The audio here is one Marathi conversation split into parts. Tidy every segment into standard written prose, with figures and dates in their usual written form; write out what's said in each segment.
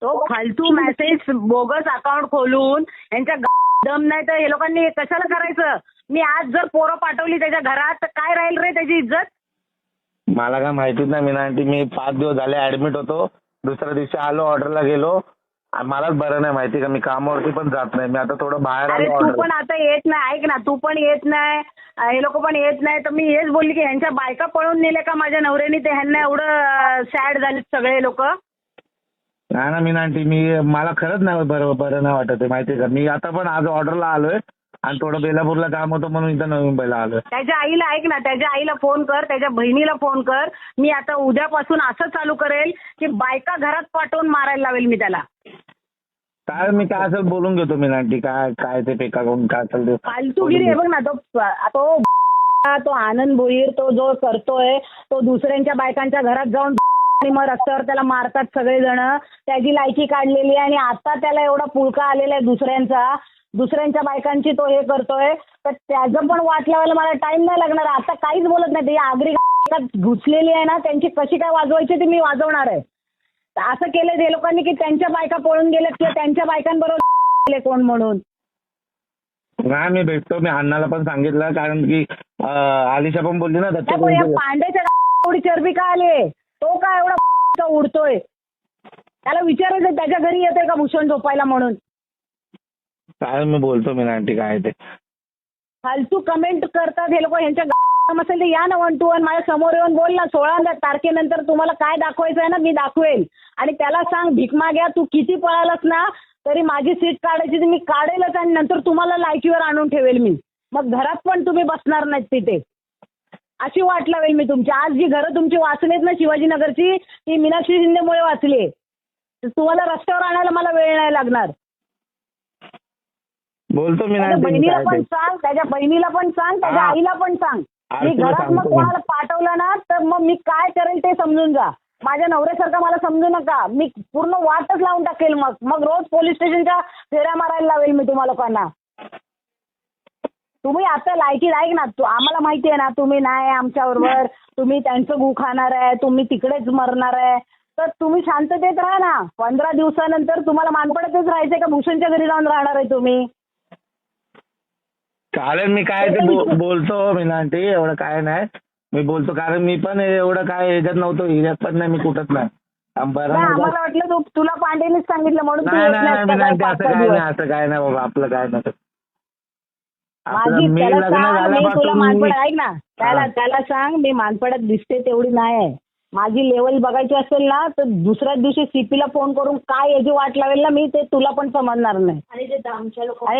तो फालतू मेसेज बोगस अकाउंट खोलून यांच्या दम नाही तर हे लोकांनी कशाला करायचं. मी आज जर पोरं पाठवली त्याच्या घरात तर काय राहील रे त्याची इज्जत. मला काय माहितीच नाही मीना आंटी. मी 5 दिवस झाले ऍडमिट होतो. दुसऱ्या दिवशी आलो, ऑर्डरला गेलो. मलाच बरं नाही, माहिती का. मी कामावरती पण जात नाही. मी आता थोडं बाहेर अरे आलो तू ऑर्डर. पण आता येत नाही. ऐक ना, तू पण येत नाही, हे लोक पण येत नाही. तर मी हेच बोलली की यांच्या बायका पळून नेले का माझ्या नवऱ्याने, ते ह्यांना एवढं सॅड झाले सगळे लोक. नाही ना मीना आंटी, मला खरंच नाही बरं नाही वाटत आहे, माहिती का. मी आता पण आज ऑर्डरला आलोय आणि थोडं बेलापूरला काम होतं म्हणून इथं नवी मुंबईला आलोय. त्याच्या आईला ऐक ना, त्याच्या आईला फोन कर, त्याच्या बहिणीला फोन कर. मी आता उद्यापासून असं चालू करेल की बायका घरात पाठवून मारायला लावेल मी त्याला. काय मी काय असेल बोलून घेतो मीना आंटी. काय ते पेका करून काय असेल ते फालतूगिरी आहे बघ ना. तो आनंद भोईर तो जो करतोय, तो दुसऱ्यांच्या बायकांच्या घरात जाऊन आणि मग रस्त्यावर त्याला मारतात सगळेजण. त्याची लायकी काढलेली आहे आणि आता त्याला एवढा पुळका आलेला आहे दुसऱ्यांच्या बायकांची तो हे करतोय. तर त्याचं पण वाट लावायला मला टाइम नाही लागणार. आता काहीच बोलत नाही. ती आगरी घुसलेली आहे ना, त्यांची कशी काय वाजवायची ती मी वाजवणार आहे. असं केलं ते लोकांनी की त्यांच्या बायका पळून गेल्यात किंवा त्यांच्या बायकांबरोबर गेले कोण म्हणून. नाही मी भेटतो. मी अण्णाला पण सांगितलं, कारण की आलिशा पण बोलली ना पांड्याच्या एवढी चरबी का आली, तो काय एवढा उडतोय. त्याला विचारायचं त्याच्या घरी येतोय का भूषण झोपायला म्हणून. काय मी बोलतो मीना आंटी काय ते फालतू कमेंट करतात हे लोक. यांच्या असेल तर या ना 1 to 1 माझ्या समोर येऊन बोल ना. 16 तारखेनंतर तुम्हाला काय दाखवायचं आहे ना मी दाखवेल. आणि त्याला सांग, भीक माग्या तू किती पळालास ना तरी माझी सीट काढायची मी काढेलच आणि नंतर तुम्हाला लायकीवर आणून ठेवेल मी. मग घरात पण तुम्ही बसणार नाहीत तिथे. अशी वाट लावेल मी तुमची. आज जी घरं तुमची वाचलीत ना शिवाजीनगरची, ती मीनाक्षी शिंदेमुळे वाचली. तुम्हाला रस्त्यावर आणायला मला वेळ नाही लागणार. बोलतो मीना त्याच्या आंटी. बहिणीला पण सांग, त्याच्या बहिणीला पण सांग, त्याच्या आईला पण सांग. मी घरात मग कोणाला पाठवलं ना तर मग मी काय करेल ते समजून जा. माझ्या नवऱ्यासारखं मला समजू नका. मी पूर्ण वाटच लावून टाकेल. मग रोज पोलीस स्टेशनच्या फेऱ्या मारायला लावेल मी तुम्हा लोकांना. तुम्ही आता लायकी ऐक ना, आम्हाला माहिती आहे ना तुम्ही नाही आमच्याबरोबर, तुम्ही त्यांचं गु खाणार आहे, तुम्ही तिकडेच मरणार आहे. तर तुम्ही शांततेत राहा ना. 15 दिवसानंतर तुम्हाला मानपडातच राहायचंय का भूषणच्या घरी जाऊन राहणार आहे तुम्ही. चालेल, मी काय ते बोलतो मीना आंटी. एवढं काय नाही मी बोलतो, कारण मी पण एवढं काय ह्याच्यात नव्हतो. ह्याच्यात पण नाही मी कुठंच नाही. आम्हाला वाटलं तुला पांडेनेच सांगितलं म्हणून तू येत नाहीस असं का काय काय नाही, असं काय नाही बाबा. आपलं काय नाही. माझी मी त्याला लग्न सांग, मी तुला मानपड झाल्यापासून ऐक ना, त्याला सांग मी मानपडात दिसते तेवढी नाही. माझी लेवल बघायची असेल ना तर दुसऱ्याच दिवशी सीपीला फोन करून काय याची वाट लावेल ना मी, ते तुला पण समजणार नाही. आणि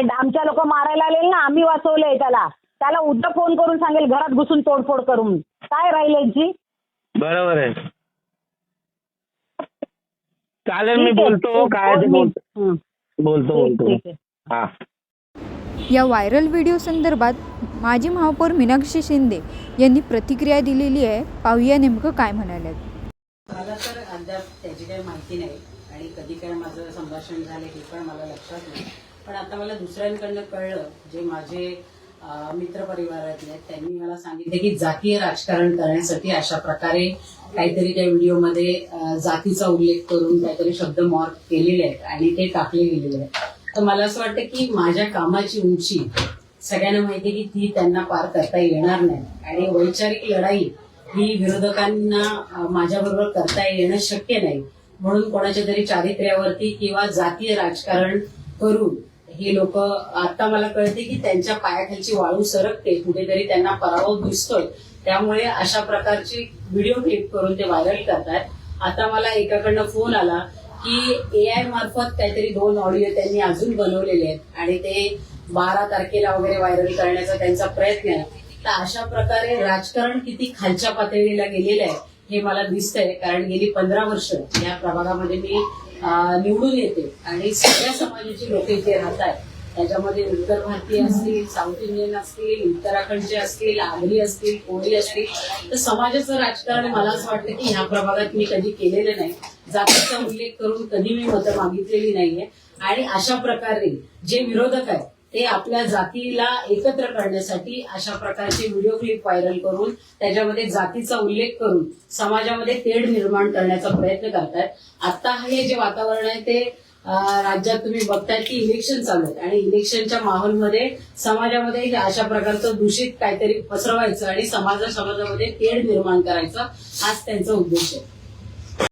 डामच्या लोक मारायला आले ना, आम्ही वाचवलंय त्याला उद्या फोन करून सांगेल घरात घुसून तोडफोड करून. काय राहील यांची. बरोबर आहे. चालेल, मी बोलतो काय ते बोलतो. हा. या व्हायरल व्हिडिओ संदर्भात माजी महापौर मीनाक्षी शिंदे यांनी प्रतिक्रिया दिलेली आहे. पाहूया नेमकं काय म्हणाले. मला तर अद्याप त्याची काही माहिती नाही आणि कधी काय माझं संभाषण झालं हे पण मला लक्षात नाही. पण आता मला दुसऱ्यांकडनं कळलं, जे माझे मित्रपरिवारातले आहेत त्यांनी मला सांगितलं की जातीय राजकारण करण्यासाठी अशा प्रकारे काहीतरी त्या व्हिडिओमध्ये जातीचा उल्लेख करून काहीतरी शब्द मॉर्क केलेले आहेत आणि ते टाकले गेलेले आहेत. तर मला असं वाटतं की माझ्या कामाची उंची सगळ्यांना माहिती की ती त्यांना पार करता येणार नाही आणि वैचारिक लढाई ही विरोधकांना माझ्याबरोबर करता येणं शक्य नाही. म्हणून कोणाच्या तरी चारित्र्यावरती किंवा जातीय राजकारण करून हे लोक, आता मला कळते की त्यांच्या पायाखालची वाळू सरकते, कुठेतरी त्यांना पराभव दिसतोय. त्यामुळे अशा प्रकारची व्हिडिओ क्लिप करून ते व्हायरल करतात. आता मला एकाकडनं फोन आला की AI मार्फत काहीतरी 2 ऑडिओ त्यांनी अजून बनवलेले आहेत आणि ते 12 तारखेला वगैरे व्हायरल करण्याचा त्यांचा प्रयत्न आहे. तर अशा प्रकारे राजकारण किती खालच्या पातळीला गेलेलं आहे हे मला दिसतंय. कारण गेली 15 वर्ष या प्रभागामध्ये मी निवडून येते आणि सगळ्या समाजाची लोक इथे राहतात. त्याच्यामध्ये उत्तर भारतीय असतील, साऊथ इंडियन असतील, उत्तराखंडचे असतील, आगरी असतील, कोळी असतील. तर समाजाचं राजकारण मला असं वाटतं की ह्या प्रभागात मी कधी केलेलं नाही. जातीचा उल्लेख करून कधी मी मतं मागितलेली नाहीये. आणि अशा प्रकारे जे विरोधक आहेत ते आपल्या जातीला एकत्र करण्यासाठी अशा प्रकारचे व्हिडिओ क्लिप व्हायरल करून त्याच्यामध्ये जातीचा उल्लेख करून समाजामध्ये तेढ निर्माण करण्याचा प्रयत्न करतायत. आता हे जे वातावरण आहे ते राज्यात तुम्ही बघताय की इलेक्शन चालू आहेत आणि इलेक्शनच्या माहोलमध्ये समाजामध्ये अशा प्रकारचं दूषित काहीतरी पसरवायचं आणि समाजामध्ये तेढ निर्माण करायचा हाच त्यांचा उद्देश आहे.